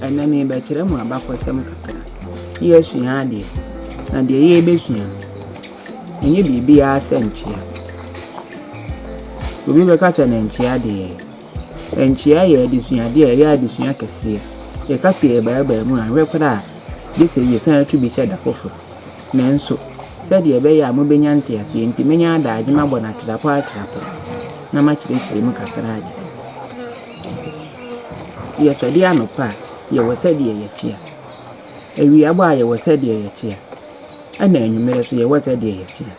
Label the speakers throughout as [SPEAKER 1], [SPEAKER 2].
[SPEAKER 1] ɛna me ba kyerɛ mu abakɔsɛm kakra yesu ya de na de ye besua enye bibia sɛnkyia obi bɛka sɛ nkyia de nkyia yɛ adesua de yɛ adesua kɛse yɛ ka sɛ yɛ mu a rekɔda dise yɛ san tu bi hyɛ da foforo nanso sɛ de yɛ a mo benya ntiase nti menya adaagye ma bɔ na trapo na ma kyerɛkyerɛ mu kakra agye yɛ sɔde anopa yɛ wɔ sɛ de yɛ kyia ewi abo a yɛ wɔ sɛ de yɛ kyia ana anwumere so yɛ wɔ sɛ de yɛ kyia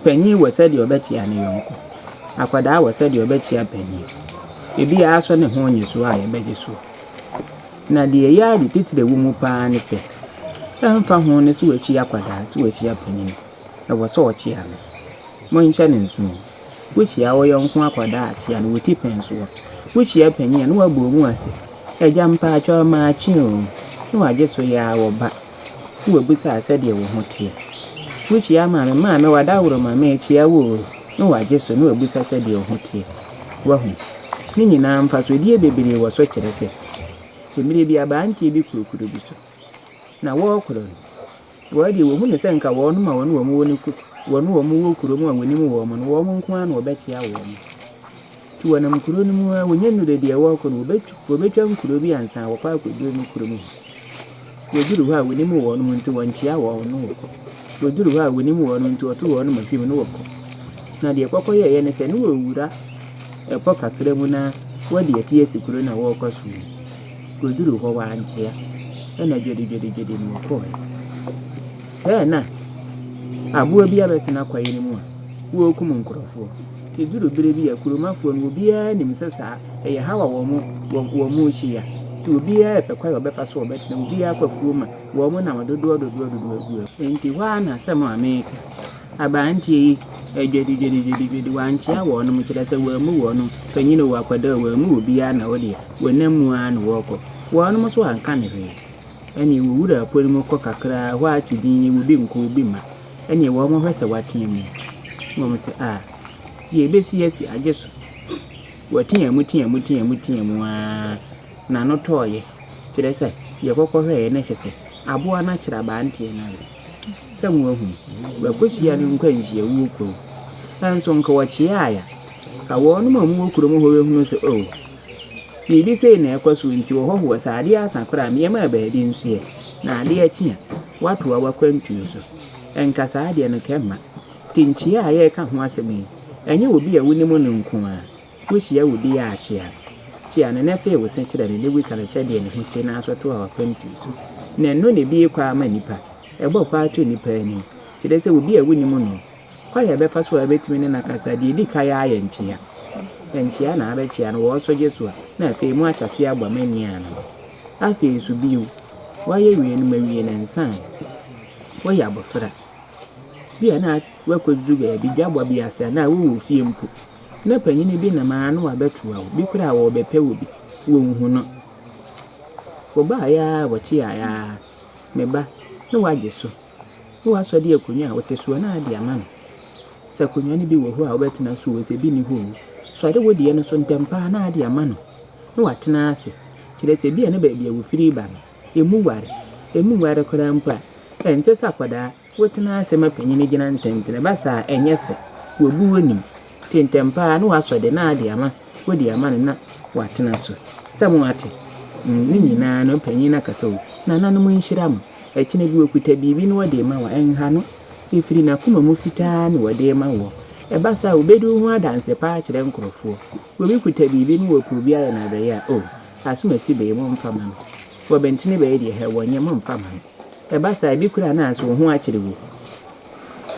[SPEAKER 1] panyin wɔ sɛ de ɔbɛkyia ne yɔnko akwadaa wɔ sɛ de ɔbɛkyia panyin ebi a aso ne ho nyi so a yɛ bɛgye so na de yɛ a de titire wu mu paa ne sɛ ɛmfa ho ne so wɔkyia akwadaa so wɔkyia panyin ɛwɔ sɛ ɔkyia no mo nhyɛ ne nso wokyia wo yɔnko akwadaa kyia no wɔti pen so wokyia panyin no wabɔ mu ase ɛgya mpa atwa ma akyi o no wagye so ya wɔ ba wo busa sɛ de wo ho tie wokyia maame wadaworo maame akyia wo no wagye so no wabusa sɛ de wo ho tie wahu ne nyinaa mfa so die bebree wɔ so kyerɛ sɛ emire bi abantie bi kurokuro bi so na wo kuro wo de wo hu ne sɛ nka wo no ma wo no wo ne ku wo no wo kuro mu a woni mu wo mo no wo mo nko a na obɛkyia wo mo ti wo nam kuro no mu a wonye nu de wo ko no obetwa kuro bi ansa wo kwa akɔduro mu kuro mu wo duru ho a woni mu wo no mu nti won kyia wo no wo duru ho a woni mu wo no nti oto wo no mafim no wo ko na de kokɔ yɛ ne sɛ no wo wura ɛpɔ kakra mu na wo de atie sikuro na wo kɔ so wo duru ho wa ankyia ɛna dwede mu ko sɛ na aboa bi abɛtena kwaye ne mu a wo kum nkorɔfo ti duru bere bi akuromafo no bia nim sɛ saa ɛyɛ hawa wo mu hyia ti obia ɛpɛkwa yɛ ɔbɛfa so ɔbɛtena obia kwafuo ma wo mu na madodo agu enti hwa na sɛ ma Amerika abantie dwede wankyia wo no mu kyerɛ sɛ wo mu wo no fanyine wo akwada wo mu obia na wo de wonam mu a na wo kɔ wo no so anka ne hwe ɛne wo wura apori mu kɔ kakra hwa atidin wo bi nko bi ma ɛne wo mo hwɛ sɛ watea mu mo sɛ a ye besi asi agye so watea mu a na no toye kyerɛ sɛ ye kɔkɔ hwɛ ne hyɛ sɛ aboa na kyerɛ abantie na sɛ mo ahu bakɔhyia no nkwa nhyia wo kuro ɛnso nka wɔkyia ya ka wo no ma mu kuro mu hɔ hunu sɛ o bibi sei na ɛkɔ so nti wo hɔ ho sa ade asakora me ma baadi nso ye na ade akyi a wato a wakwantu so ɛnka saa ade no kɛma tinkyia a yɛ ka ho asɛm yi ɛnyɛ obi a wonim no nko a wohyia wo bi a akyia kyia no na fe wo se kyerɛ ne debu sare sɛ de ne ho kyɛ na asoto a wakwantu so na no ne bi kwa ama nipa ɛbɔ kwa to nipa ani kyerɛ sɛ obi a wonim no kwa yɛ bɛfa so a bɛtumi ne nakasa de di ka ya ayɛ nkyia na abɛkyia no wɔ so gye so a na fe mu akyase abɔ mania no afi su biu wayɛ wie no mawie na nsan wɔyɛ abɔfra bia na wakɔduru baabi dwabɔ bi ase na wo fie mpo na panyine bi na maa no wabɛtoa wo bi kura wo bɛpɛ wo bi wo nhu no wo ba ya wɔkye ya me ba na wagye so wo asɔde akonya a wote so na ade ama no sɛ konya ne bi wo ho a wobɛtena so wo sɛ bi ni ho sɔde wo die no so ntempa na ade ama no na watena ase kyerɛ sɛ bia ne baabi a wo firi ba no emu ware kora mpa ɛnte sɛ akwadaa wotena ase ma panyine gyina ntɛntɛn ba saa ɛnyɛ fɛ wo bu wonim tentempa na wasɔde na ade ama wo di ama no na watena so sɛ mo ate ne nyinaa no panyin na kasa wo na nanom nhyira mo ɛkyene bi okuta bibi no wode ma wa ɛnha no ifiri na kuma mu fitaa ne wode ma wo ɛba saa obedu ho adanse pa kyerɛ nkorɔfo wo bi kuta bibi no wo kubi ayɛ na bɛyɛ a o asoma si bɛyɛ mo mfa ma no wo bɛntene bɛyɛ de hɛ wɔnyɛ mo mfa ma no ɛba saa bi kura na aso ho akyerɛ wo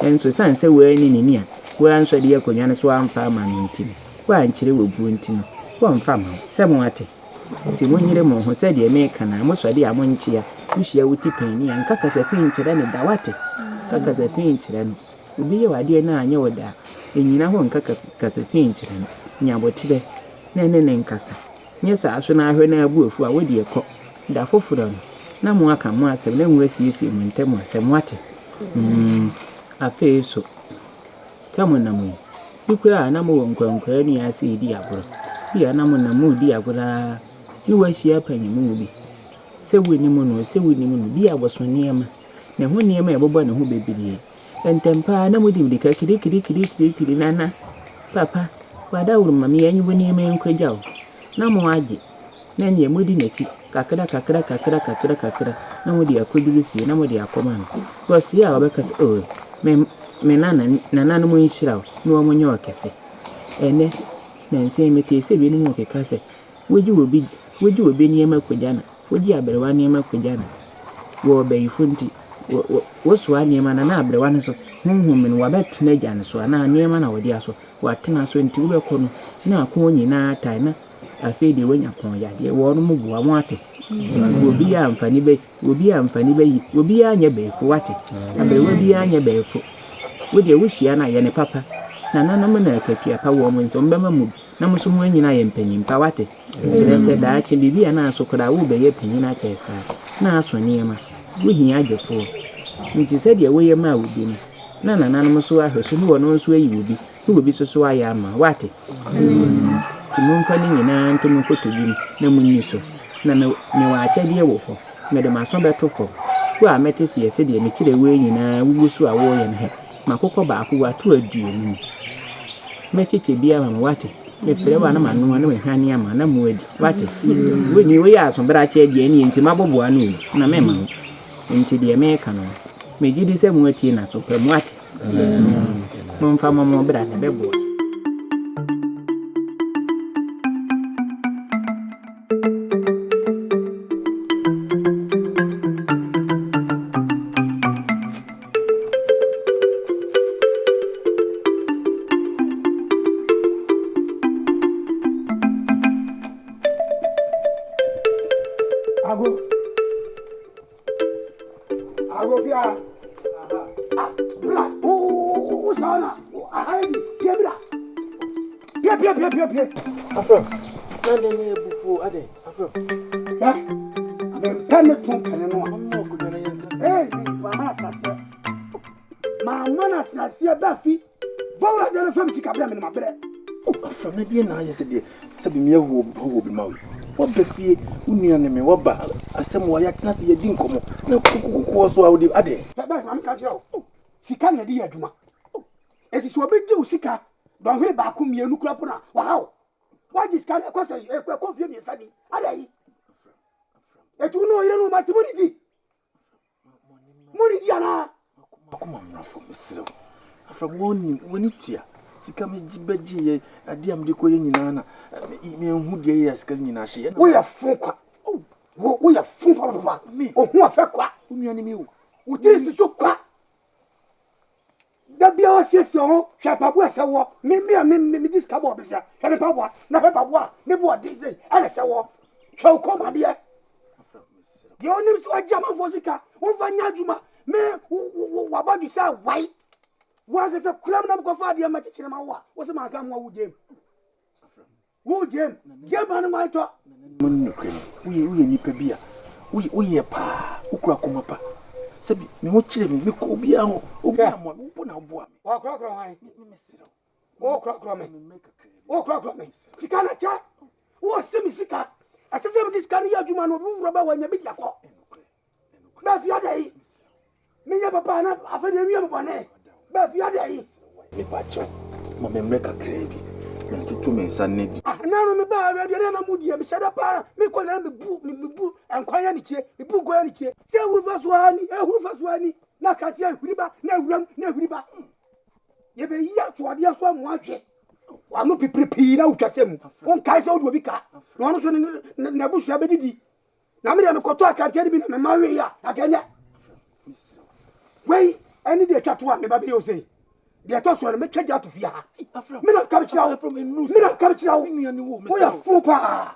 [SPEAKER 1] ɛnso san sɛ wo ani ni a wo ansɔ de akonya no so amfa ma no ntimi wo ankyerɛ wo bu ntimi wo mfa ma sɛ mo ate nti mo nyire mo ho sɛ de me kana mo sɔ de a mo nkyia wohyia wo tipani an kaka sɛ fin kyerɛ ne da wate kaka sɛ fin kyerɛ no obi yɛ wade na anyɛ wo da enyina ho nkaka sɛ fin kyerɛ no nyabotere na ne nkasa nyɛ sa aso na ahwɛ na abu afu a wo de ekɔ da foforo no na mo aka mo asɛm na mo asiesie mo ntɛm asɛm wate afei so tamu na mo bikura na mo nkwankwa ni ase di agoro bia na mo na mo di agora ni wahyia panyimu bi se woni mu no bi aboso niema ne ho niema e bobo ne ho bebirie entempa na mudi mudi ka kiri nana papa wada wuru mami yanyu boni niema enkwaja o na mo age na ne mudi nachi kakra na mudi akoduru fie na mudi akoma no wasu ya obekase o me nana no mo nhira o no mo nyo kese ene na nse mete se bi no mo kekase woji obi niema kwajana woji aberewa niema kwajana wo bayifunti wo so niema na aberewa ne so honhom wa betena gyan so na niema na wodi aso watena so nti wo bekọ no na akọ nyina tai na afi de wanya kon yade wo no mubu wa mwate obi ya amfani be obi ya nya befu wate aberewa bi ya nya befu wo de wuhia na ye ne papa na nanam na akatua pa wo mo nso mbema mu na muso mu nyina ye mpanyimpa wate kire se da ache bibia na aso kora wo be ye panyina chesa na aso niema wo hia agefo nti se de wo ye ma obi no na nanam so ahweso ni wo no nso ayi obi so aya ama wate ti mo mfa ni nyina nto mo kotobi na munyi so na me wa ache de wo ho me de maso betofo wo a metesi ye se de me kire we nyina wugu so a wo ye ne makoko ba aku watu aduonu mechiche bia mama wate me fere wa na manu na we hane ama na muadi wate we ni we ya so bra che die ni nti mabobo anu na mema nti de me ka no me gidi se mu ati na so pe mu wate mo mfa mama bra na bebo
[SPEAKER 2] Afro, nande ne bufu ade. Afro.
[SPEAKER 3] Ya. Tane tun kane no.
[SPEAKER 2] Ammo ku dana yenta.
[SPEAKER 3] Mama na trasia bafi. Bawla de fam sika bra me na mabre.
[SPEAKER 2] Afro me die na yese die. Sabi me ho bi mawi. Wo bafie unua ne me wo ba asem wo ya tena se ye di nkomo. Na kukuku so awdi ade.
[SPEAKER 3] Ba mam ka kira o. Sika na di aduma. Eti so obeje o sika. Don hwe ba ko mienu kura pona. Wow. Why this kind of question? Confuse me, Fanny. Are you? Et you know, you don't know about money. Money, Diana.
[SPEAKER 2] Come on, from one when it's here. Si kama jibeji adiam diko yenyi nana. Me nhudi ya skali na shi.
[SPEAKER 3] We are funkwa. Oh, we are funkwa. Me. Oh, who afekwa?
[SPEAKER 2] Unu ani mi o.
[SPEAKER 3] Utiri so kwa. Da bia o siesie ho hwa pabu asewo me discabo obisia hwa pabu na hwa pabu ne bo odi ana sewo hwa ukoma de ye onim so agya manfosika wo fanya adwuma me wabadu sa wai wa ga se kuram na ko fa de ma chichire ma wo se ma ka mo wo jem anu ma to
[SPEAKER 2] mun no kwem uye nipa bia uye pa ukura koma pa sabi me ho kire me ko obi aho obi amo wo na bo am
[SPEAKER 3] wa kra han me siro wo kra me sika na cha wo semi sika asese me sika ni adwuma no bi roba wanya bi yakọ ba fi adai me ya papa na afede mi am bone ba fi adai
[SPEAKER 2] me pa cho mo me mreka krebi me tutu me nsanne di
[SPEAKER 3] na no me ba ade na mudi me shada pa me ko na me bu enkwanya ni chie me bu goya ni chie se huru fasuani na katia huriba na huriba ye be ya to ade aso amu ahwe wa no pipripi na utwasem won kai se odu obi ka no no so na busu abedidi na me de me koto akatia ni bi na me mawe ya akanya wei ani de twato a me ba be yo sei de to so na me twaja to fia me na kam chira wo ya fu pa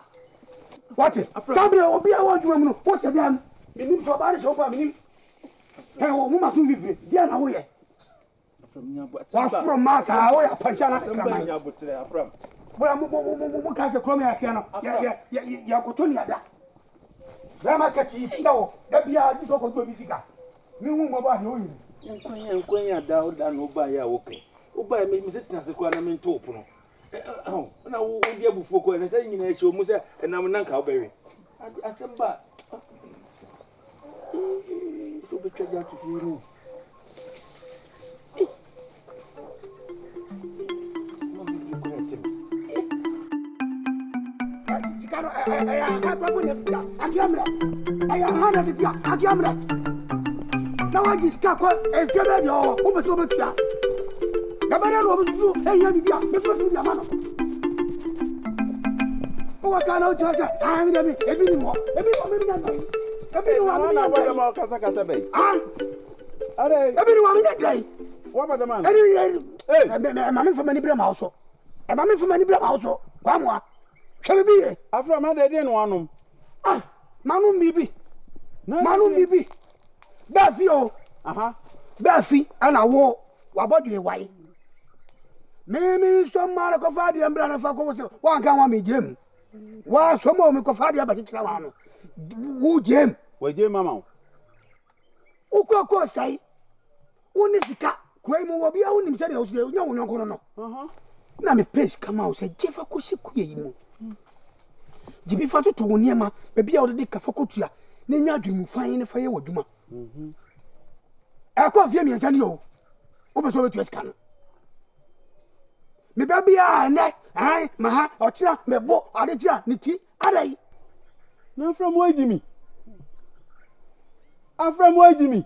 [SPEAKER 3] wate sabre obi a wo dwuma mu no wo se dia me nim so ba ne so pa me nim he wo mu ma so vivi dia na wo ye from masa wo ya pancha na kama
[SPEAKER 2] ya butre afram
[SPEAKER 3] bo mu ka se kromi akia no ya kotoni ada rama kati sawo da bia di so ko to bi sika mi hu mo ba no yi
[SPEAKER 2] enkwanya da no ba ya woke oba me se tina se kwa na me nto opo no na wo di abufuo ko na se nyina ehie o mu se na nanka obewe asemba So be try to feel no.
[SPEAKER 3] Sikano I babu ne fia. Akiamra. Aya hana titia. Akiamra. Na wa jiska kwa enfia be yo. Wo be so be tia. Na ba na ro be so ya bibia. Me so so bibia ma no. O ka na o tsa ah mi dem ebi ni mo mi nya no. Ebi ni wa mi nya no.
[SPEAKER 2] Ma kasa be.
[SPEAKER 3] Ah.
[SPEAKER 2] Are.
[SPEAKER 3] Ebi ni wa mi nya dai.
[SPEAKER 2] Wa ba da man.
[SPEAKER 3] Hey. Ma me fama ni bra ma so. E ba me fama ni bra ma so. Kwa mo a. Hwe bi ye.
[SPEAKER 2] Afro ma de no anom.
[SPEAKER 3] Ah, manum bibi. Manum bibi. Ba fi o.
[SPEAKER 2] Aha.
[SPEAKER 3] Ba fi ana wo wa bodwe wai. Me so mara ko fa de mbra na fa ko so. Wa kan wa me jem. Wa so mo me ko fa de ba kira wa no. Wo jem.
[SPEAKER 2] Wa jem mama.
[SPEAKER 3] Uko sai. Uni sika. Ko mu wo bia unim se de o so nya wo nyon no.
[SPEAKER 2] Aha.
[SPEAKER 3] Na me pace kama o se jefa ko se ku yi mu. Jibi fa to woni ma be bia o de kafa kotua na nya adwumu fan ne fa ye wadwuma e kwa fie mi nsani o be so betu eska no me ba bia ne ai ma ha o tira me bo ade tira ni ti adai
[SPEAKER 2] na from wajimi afram wajimi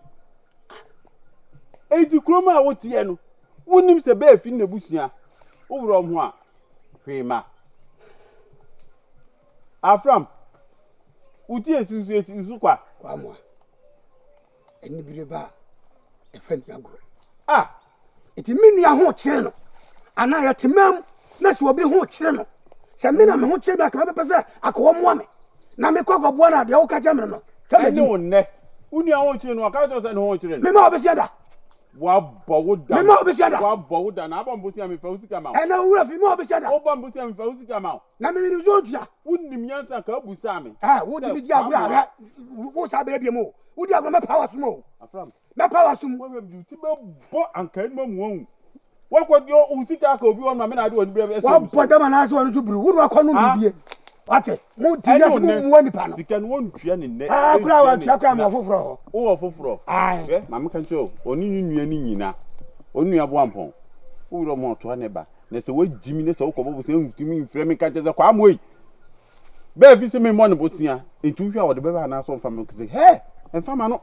[SPEAKER 2] eji kroma a wotie no wonim se ba afi na busua wo wuro ho a hwema Afram, uti esu kwa
[SPEAKER 3] mo. Eni bire ba e fa ni agro.
[SPEAKER 2] Ah,
[SPEAKER 3] eti minu ya ho kire no. Ana ya temam na se obi ho kire no. Se me na me ho kire ba ka be pese akwo mo ame. Na me kwakwa bo na de wo ka jamre no. Se be
[SPEAKER 2] ni wonne. Uni a ho kire no aka to se no ho kire no.
[SPEAKER 3] Me ma obi da.
[SPEAKER 2] Wa bowo da.
[SPEAKER 3] Me ma obi da.
[SPEAKER 2] Wa bowo da na abon bosi am fa usika ma.
[SPEAKER 3] E na wura fi ma obi da.
[SPEAKER 2] O bom bosi am fa usika ma.
[SPEAKER 3] Na me ni zo dua.
[SPEAKER 2] Unnim yansa ka busa me.
[SPEAKER 3] Ah, wo di di agro ara. Wo sa be mo. Wo di agro me power sumo.
[SPEAKER 2] Afram.
[SPEAKER 3] Me power sum.
[SPEAKER 2] Wo be ti be bo ankan ma mu won. Wa ko dio usika ka obi won ma me na de won bre be.
[SPEAKER 3] Wa bo da ma na so won so buru. Wo do akọ no bibie. Ate, mo ti ya so mu wani pa no.
[SPEAKER 2] Sika no won tua ne ne.
[SPEAKER 3] Ah, kura wa tua kwa ma foforo.
[SPEAKER 2] Wo foforo.
[SPEAKER 3] Ai.
[SPEAKER 2] Ma me kan cho, oni nua ni nyina. Onu abo ampon. Wo wuro mo to ne ba. Na se wajimi ne se wo kobo se ntumi mfre me kan che kwa amoi. Be fi se me mo ne bosia. Entu hwa wo de be ba na so mfa me kise. He, mfa ma no.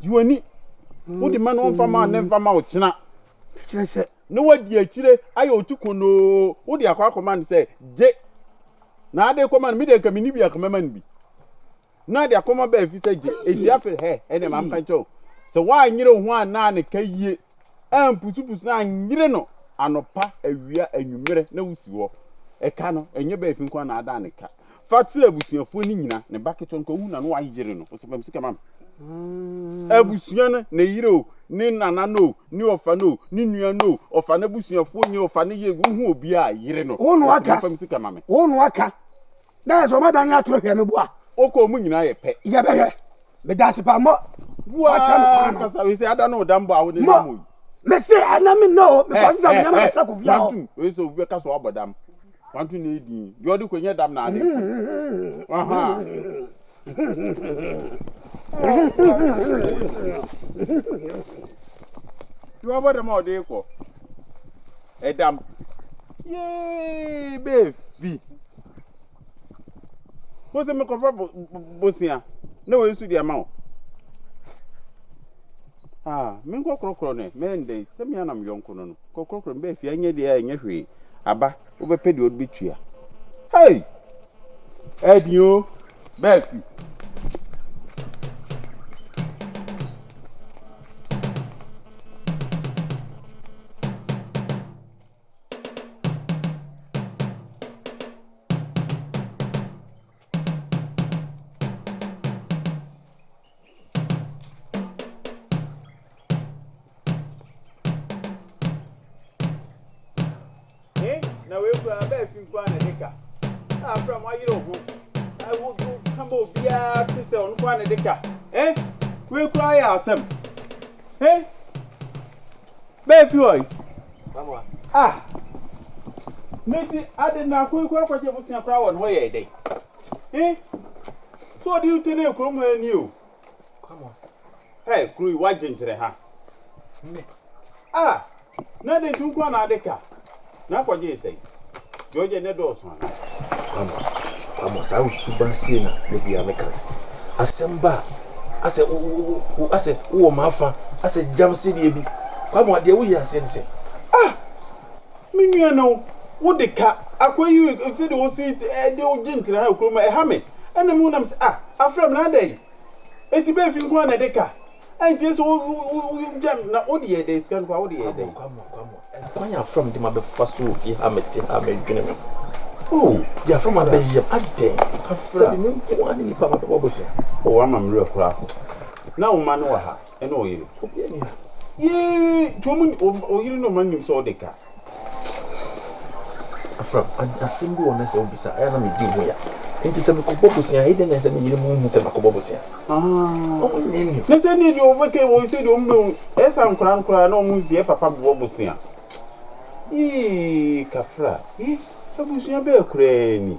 [SPEAKER 2] Jiwani. Wo de ma no mfa ma ne mfa ma wo kina.
[SPEAKER 3] Kire se.
[SPEAKER 2] Ne wadi akire ayo otukono. Wo de akwa command se je. Na ade command mi de ka mi ni bi akoma man bi. Na de akoma be fi se je. Eti afre he, ene ma mfa cho. Se wa anyire ho ana ne kayie. Putu na anyire no. Anopa awia anwumere na wusi wo eka no enye ba afi nkwa na ada ne ka fatira abusuafo ni nyina ne baketo nko wu na no ayigere no osopam sika mam abusua no na yire o ni nana no ni ofa no ni nua no ofa na abusuafo nyi ofa ne ye hu obi a yire no osopam sika mam
[SPEAKER 3] wo no aka na so madan ya tro hwe me bua
[SPEAKER 2] oko mu nyina ye pe
[SPEAKER 3] ye be me da se pa mo
[SPEAKER 2] bua kasa we se ada no dambo a wo ne mo
[SPEAKER 3] me say anami no because that me na say ko via
[SPEAKER 2] o we so we ka so abodam wantu na edi yo de ko nye dam na ade aha yo abodam o de ko edam ye be fi mo se me ko fa bosia na we su dia ma o ah, men ko krokro ne men dey se me anam yonko no ko krokro be fi anye de anye hwe aba wo be pedi od bitua hey edio be fi na we go aba fi nkwa na deka from why you don't I will come over here to say on kwa na deka we cry asem be fi oi mama neti ade na kwa kwaje busia kra won ho ye dey so do you tell you krom ani o come on Hey, crew, what ginger ha? Ah, na de tu kwa na adeka. Na kwa je say. George ne do so na.
[SPEAKER 4] Amo sa usuban sie na me bia me kan. Asemba. Ase wo mafa, ase jam se bi bi. Amo ade wo yi ase nse.
[SPEAKER 2] Ah! Me nua no, wo de ka akoyi se de wo si de o ginger ha okro ma e ha me. Ene mu nam se afram na dey. Eti be fi kwa na adeka. Enti so jam na odi e dey scan kwa odi e dey.
[SPEAKER 4] Kwamo. Kwanya from de ma be faso fi ha me tin ha me dwene me.
[SPEAKER 2] Oh,
[SPEAKER 4] ya from a Belgium ade. Sabi me ko ani ni pa ma do bosia.
[SPEAKER 2] oh ama mre kura. Na o ma no wa ha, e no oyire.
[SPEAKER 4] Obi ani ha.
[SPEAKER 2] Ye, tumu oyire no man nim so de ka.
[SPEAKER 4] Afra, asimbi wona se obisa, aya na me di ho ya. Enti se me ko bosia, ide na se me yire mu hu se ma ko bosia. O nemi.
[SPEAKER 2] Na se ni di o beke wo se di o mbe esa nkura na o mu zie papa bo bosia. Kafra. Sabusia be kura ni.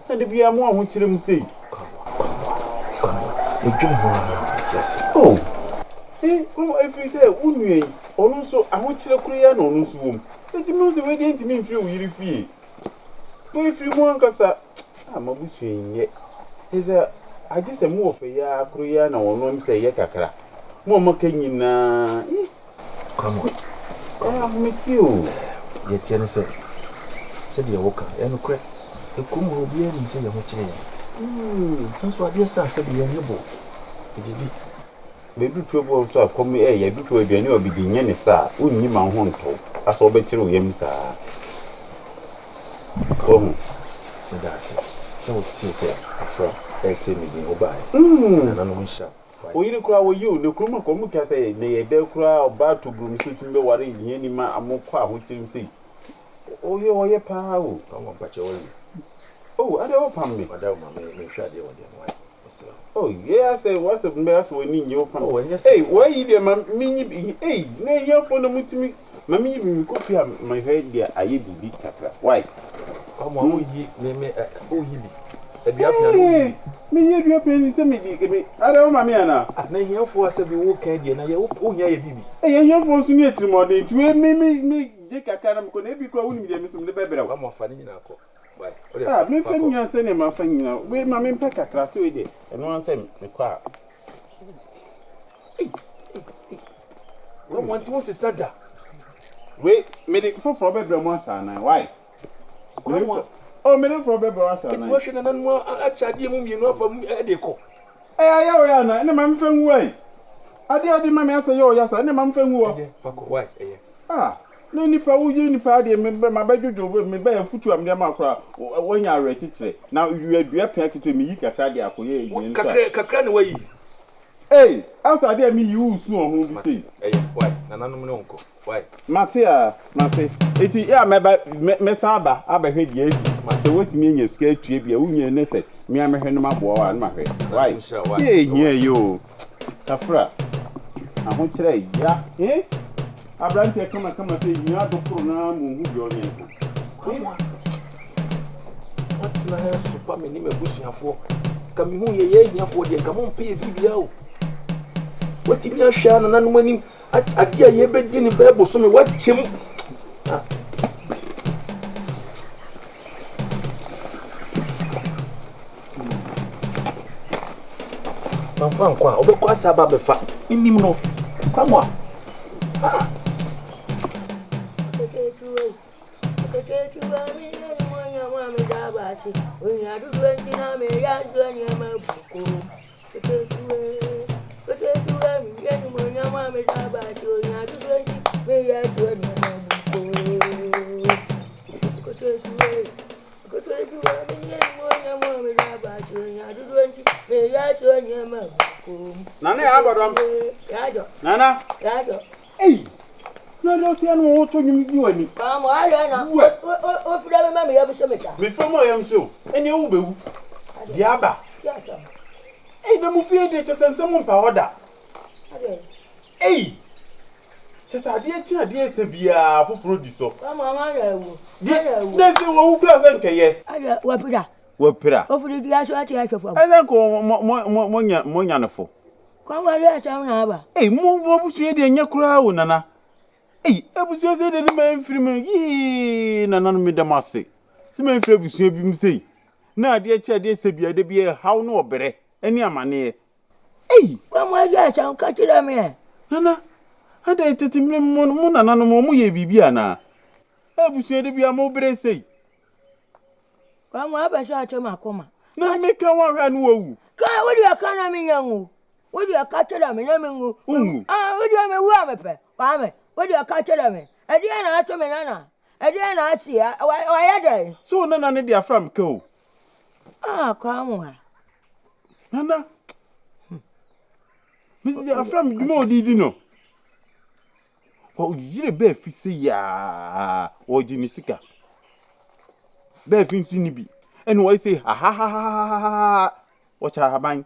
[SPEAKER 2] Na de bia mo ho kire mu sei.
[SPEAKER 4] Ejum ho na tiase.
[SPEAKER 2] Oh. Como if say unue, onu so aho kire kura ya na onu so wom. Enti me so we de enti me mfiri o yiri fie. Mo ifiri mo ankasa. Mabusu enye. Eza agise mo ofe ya kura ya na onu m say ye kakra. Mo maka nyina.
[SPEAKER 4] Come on.
[SPEAKER 2] Meti o.
[SPEAKER 4] Ye tie ne se de woka e no kre e kumu obi ani se ye ho kire ya nso ade sa se de ye nyebo edidi
[SPEAKER 2] be du trouble so akom ye du trouble aduane obi di nye ne sa unni ma ho nto aso obe kire o yem sa oh
[SPEAKER 4] me da se o tie se afra e se mi di obai na no nsha
[SPEAKER 2] o yiri kura wo yi o ne kuruma ko mu ka se ne ye de kura oba to brum se timbe ware yin ni ma amokọ aho kire se oye pa o
[SPEAKER 4] kama mpache wori
[SPEAKER 2] oh ade o pam me
[SPEAKER 4] madam ma me hwa de wodi no
[SPEAKER 2] oh yeah say what's the best when you pam
[SPEAKER 4] oh yes
[SPEAKER 2] hey why you dey ma minyi hey na ye fo na mutimi ma minyi bi ko fi my head dia aye bibi kakra why
[SPEAKER 4] kama o yi me o yi bi e bia pia no
[SPEAKER 2] me ye dua pen se me di me ade o ma me ana
[SPEAKER 4] na hiafo ase bi wo kan die na ye o nya ye bibi
[SPEAKER 2] ye hiafo so ni etimode nti me je kakra na ko na bi ko woni mi de me so me bebere
[SPEAKER 4] wa mo fa ni nyina ko why
[SPEAKER 2] me fa nyina se ne ma fa nyina we ma me mpa kakra so we de eno an se me kwa
[SPEAKER 4] wo want mo se sada
[SPEAKER 2] we me de for bebere mo asa na why oh me de for bebere asa na
[SPEAKER 4] wo hwe na nan mo achade mu mienu afa mu e de ko
[SPEAKER 2] ya we ana ne ma mfa nwu ai ade ma me asa yo ya sa ne ma mfa nwu o
[SPEAKER 4] fa ko why
[SPEAKER 2] no nipa wuji nipa de me ma bajojo me ba futu am de ma kra wonya are chichire na yuadua pia kito me yi kakra de akoye yin
[SPEAKER 4] kakra ne wayi
[SPEAKER 2] asa de me yi usu ohun bi sei
[SPEAKER 4] why na nanum ne onko why
[SPEAKER 2] mate eti ya me saba aba hwe die eti mate wotimi nya sika atue bia wunye ne se me amehwe no mabo wa no mahwe why hia yo kafra ahon kire ya Abrante kama say nya do pro na mu hu bi onye nka.
[SPEAKER 4] Atina ha super me ni mebusuafo. Ka mi hu ye hiafo de ka mo mpe bibia o. Wati bi ahwa na nanu anim ade a ye bedi ni ba boso me wachem. Mamfa nkwa obekọ asaba befa. Nim no. Kwamwa.
[SPEAKER 2] Nana abadom. Nana. Hey. Na lo ti anu o to nyum bi wani.
[SPEAKER 5] Mama aya na. O fira me mama ya bi meta.
[SPEAKER 2] Me famo yam so. Eni ewu bewu. Diaba. De mu fie de chesensem mpa oda. Chesa de chi ade ese bia foforo di so.
[SPEAKER 5] Mama ya ewu.
[SPEAKER 2] De se wo wu kla se nkeye.
[SPEAKER 5] Ade wa pira.
[SPEAKER 2] Wo pira.
[SPEAKER 5] O firi di aso ati afofo.
[SPEAKER 2] Eze ko mo nya no fo.
[SPEAKER 5] Kwa wale acham na aba.
[SPEAKER 2] Mo abusua de nya kura wo nana. Abusua se de me mfiri me yi nana no me damase. Se me mfiri abusua bi msei. Na ade che ade se bia de bia haw no obere. Ani amane.
[SPEAKER 5] Kwa wale acham ka kira me.
[SPEAKER 2] Nana, ada eteti mo nana no mo ye bibia na. Abusua de bia mo bere sei.
[SPEAKER 5] Kwa mo aba sha acham akoma.
[SPEAKER 2] Na me ka wa hwa no wu.
[SPEAKER 5] Ka wodi aka na me nyangu. Wodi aka kira me na me ngu. Wodi me wu amepe. Wa me. Wodi aka kira me. Ade na ato me nana. Ade na achi wa ya dai.
[SPEAKER 2] So nana ne dia fram ka o.
[SPEAKER 5] Kwa mo.
[SPEAKER 2] Nana. Mrs. Afram mo didi no. O yire be fi se ya. O jini sika. Be fi nsu ni bi. Enu wo say ha ha ha ha. O cha haban.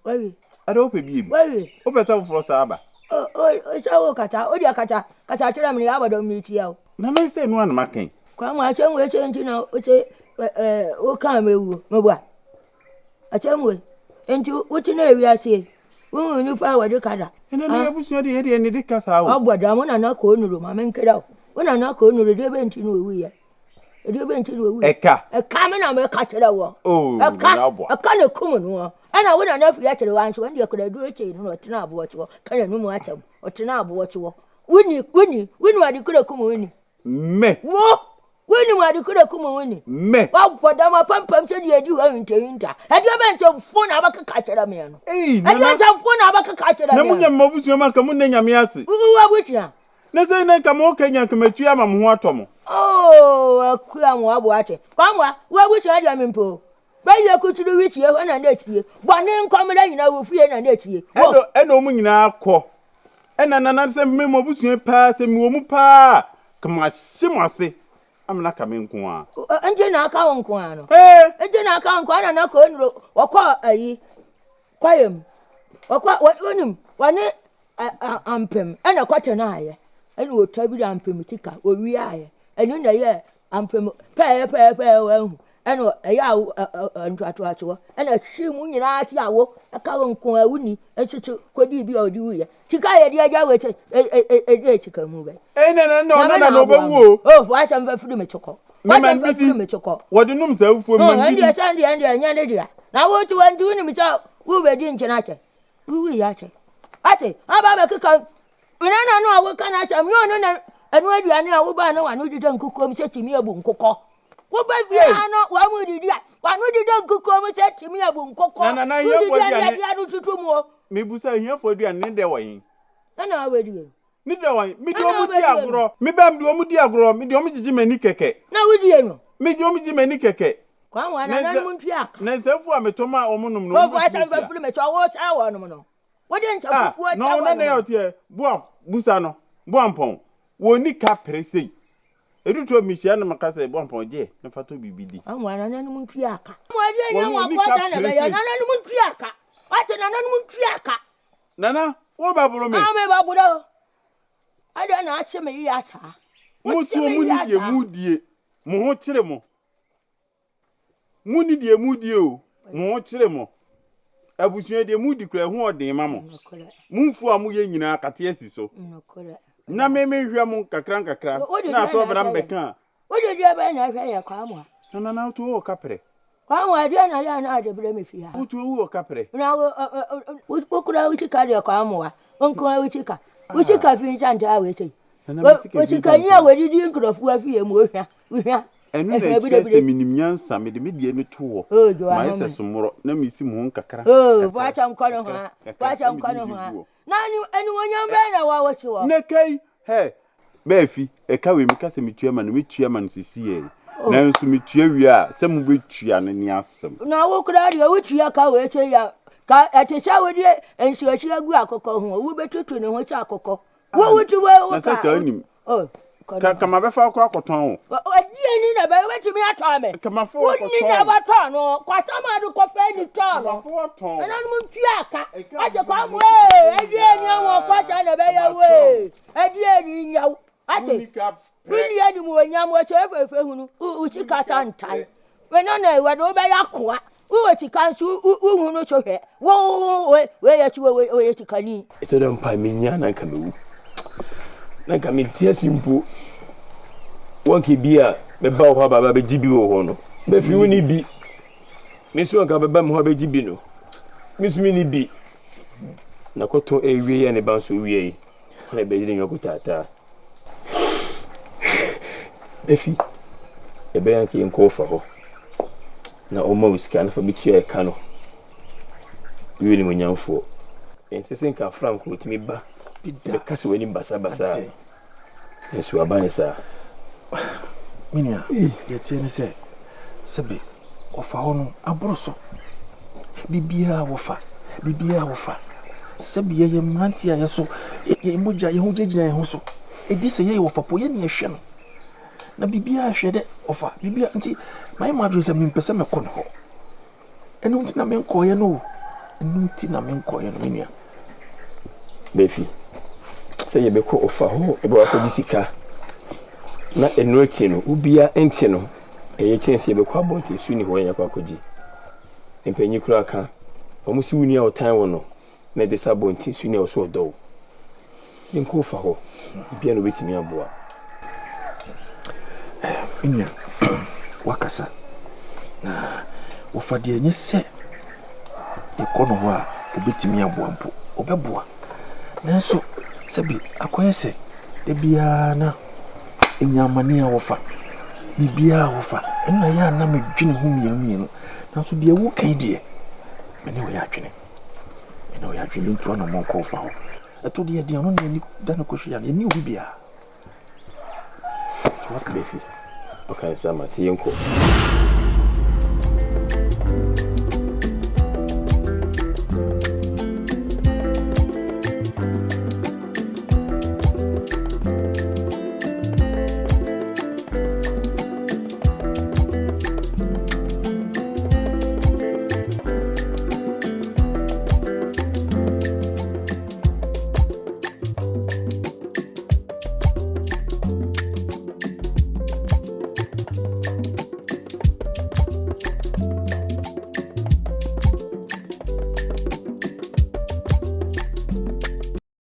[SPEAKER 5] Wewe.
[SPEAKER 2] Ada ope bi ebi.
[SPEAKER 5] Wewe.
[SPEAKER 2] O beta fro sa aba.
[SPEAKER 5] Shawo kata. Odi akata. Kata tira me ya bodo mi tia o.
[SPEAKER 2] Na me say no an makan.
[SPEAKER 5] Kwa mo achem we che na o che o kan mewu. Mebua. Achem we. Enti wuti na ewi ase. Wo nu pa wade kada.
[SPEAKER 2] Ena na abusua de ye de kasa o.
[SPEAKER 5] Agboda mo na ko onuru ma men keda o. Wo na ko onuru de be enti no ewu ya. De be enti no ewu. Eka me na me ka keda wo. Eka na kum no. Ana wo na firi akere wan so ndi akora duro che no tena abo wo kana nu mu achem. O tena abo wo. Wuni wadi kura kum wuni.
[SPEAKER 2] Me.
[SPEAKER 5] Wini wadi kura kuma wini.
[SPEAKER 2] Me.
[SPEAKER 5] Wa poda ma pampam se di edi wa winter. Edi ba nche fona abaka ka kera me no. Edi nche fona abaka ka kera me.
[SPEAKER 2] Na munya mabusu ma ka munne nyame ase.
[SPEAKER 5] Wa busia.
[SPEAKER 2] Na sei na ka mo kanya ka matu ama mo ho atomo.
[SPEAKER 5] Akua mo abo ate. Kwamwa wa busia dia mempo. Ba ye kuturu wichi e na na tie. Bone nkomra nyina wo fie na na tie.
[SPEAKER 2] Eno mu nyina akọ. Ena nana se me mabusu pa se mi wo mu pa. Kama shimase. Amna ka me nko a.
[SPEAKER 5] Nje na aka nko a no. Nje na aka nko a na ko nuro. Wokọ ayi. Kwayem. Wokọ wonim. Wane ampem. Ena kwate na aye. Ena wotabi da ampem tika. Owi aye. Enu na ye ampem pe wan. Ena eya ntwato acho. Ena chimu nyina ati awo. Aka nko a wuni. Echichu kodi bi odi wuye. Chika ye dia ja weche. Chika mu be.
[SPEAKER 2] Na no bewu o.
[SPEAKER 5] Wacha mfafuru mechoko. Wacha mfafuru mechoko.
[SPEAKER 2] Wodi num sa ufuo
[SPEAKER 5] ma ndi. Ndi anya ne dia. Na wotu wandu ni micha wo be di nche na che. Wu ya che. Ate, aba be kika. Ina no awo kana cha mi onu na anu aduane a wo ba na wanu dida nkuko mi se timi abu nkoko. Wo ba fi ano wa mu didi a. Wanu dida nkuko mi se timi abu nkoko.
[SPEAKER 2] Na ye fo aduane.
[SPEAKER 5] Dia anu tutumu o.
[SPEAKER 2] Me busa hia fo aduane ne de wo yin.
[SPEAKER 5] Na we di.
[SPEAKER 2] Ni de wan mi di omu di agoro mi bam di omu di agoro mi di omu jiji mani keke
[SPEAKER 5] na wudi eno
[SPEAKER 2] mi di omu jiji mani keke
[SPEAKER 5] kwa wana na mu ntuaka
[SPEAKER 2] na sefu ametoma omunum no
[SPEAKER 5] wo fa tan fa fulu me to wo cha wo no no wodi ncha fufu
[SPEAKER 2] no na na yote bua busa no bua mpon wo ni ka presei eduto mi hia na makasa bua mpon je na fato bibidi
[SPEAKER 5] wana na mu ntuaka mo adi enya wo kwa na be ya na mu ntuaka wate na mu ntuaka
[SPEAKER 2] nana wo baburo me
[SPEAKER 5] me baburo ada na ache me yi ata
[SPEAKER 2] mutu mu ni die mudie mo ho kire mo mu ni die mudie o mo ho kire mo abusua die mudi kura ho odin ma mo mumfu a mu ye nyina kate asi so na me hwia mo kakran na so bra mbeka
[SPEAKER 5] wodi dia ba na hwia ya kwa mo
[SPEAKER 2] na to o kapre
[SPEAKER 5] kwa mo dia na ya na ade bra me fi ha
[SPEAKER 2] utu o kapre
[SPEAKER 5] na wo kura wuti ka dia kwa mo wa onko wuti ka wuti ka fi nchanta awe sei wuti ka nya wadi di nkrofu afi e mo hwia
[SPEAKER 2] enu na chese minim nyansa me de medie ne to wo ma ese somoro na misi mu nkakra
[SPEAKER 5] vacha mkono ha na enu wonyam be na wa wachi wo
[SPEAKER 2] ne kai he be fi e ka we mi ka se mitua ma no mitua ma no sisi e na nso mitua wi a se mu betua ne ni asem
[SPEAKER 5] na wo kura ri wo tua ka we che ya ka etecha wo di ensu achi agu akoko ho wo betutu ne ho cha akoko wo wutu wo
[SPEAKER 2] na se ka anim kama be fa akwa koton o
[SPEAKER 5] adi ni na be wetumi ato me
[SPEAKER 2] kama fo koton
[SPEAKER 5] ni na ba to no kwata ma do ko fe ni to no
[SPEAKER 2] fo ton
[SPEAKER 5] na mu ntua aka aje kwa mu adi ni won kwata na be ya we adi ni nyaw ate wini ani mu onyam o che fefe hunu uchi kata ntai we no na we do be yakoa Uwe chikansu uhunu chohe. We ya chiwe we ya chikani.
[SPEAKER 4] Ito da mpa menya na nka mewu. Na nka metia simpo. Wanki bia me ba ho baba be jibi wo ho no. Be fi woni bi. Me so nka baba me ho be jibi no. Me so mi ni bi. Na koto ewie ya ne banso wie yi. Na be jiri nyoko tata. Efi. Ebe yanki nko fa ho. Na oma usika na fa bitu e ka no. Wie ni munyamfo. Ensese nka frank rotimi ba. Be kase wani basa basa. Yesu abane sa.
[SPEAKER 6] Minia, yɛtie ne sɛ sɛbe ɔfa hɔ no aboro so bibia wɔfa sɛbe yɛyɛ mmeranteɛ a yɛso mogya yɛho gyegyina yɛho so ɛdi sɛ yɛyɛ wɔfa po yɛne yɛhwɛ no na bibia hwɛ dɛ ɔfa bibia nti mayɛ ma adwene sɛ mempɛ sɛ mɛkɔ no hɔ ɛno nti na menkɔɔyɛ no minia
[SPEAKER 4] Befi sɛ yɛbɛkɔ ɔfa hɔ ɛbɛwakɔgye sika na enroti no ubia enti no eye chense be kwa bonte su ni ho yakwa akogye empanyi kura aka omusi wuni a otan wo no na de sa bonte su ni oso do nko fa ho bia no betimi aboa
[SPEAKER 6] Minia wakasa na wofa de enye sɛ ekono ho a obetimi aboa mpo obɛboa nanso sɛbi akoyɛ sɛ de bia na enyamani a wofa bibia wofa ena ya na medwene ho mienu na so de wo kan de mene wo ya adwene nto na mo ko fa ho eto de no ni da no kohwe ya ni obi bia
[SPEAKER 4] waka Befi okay sama ti yenko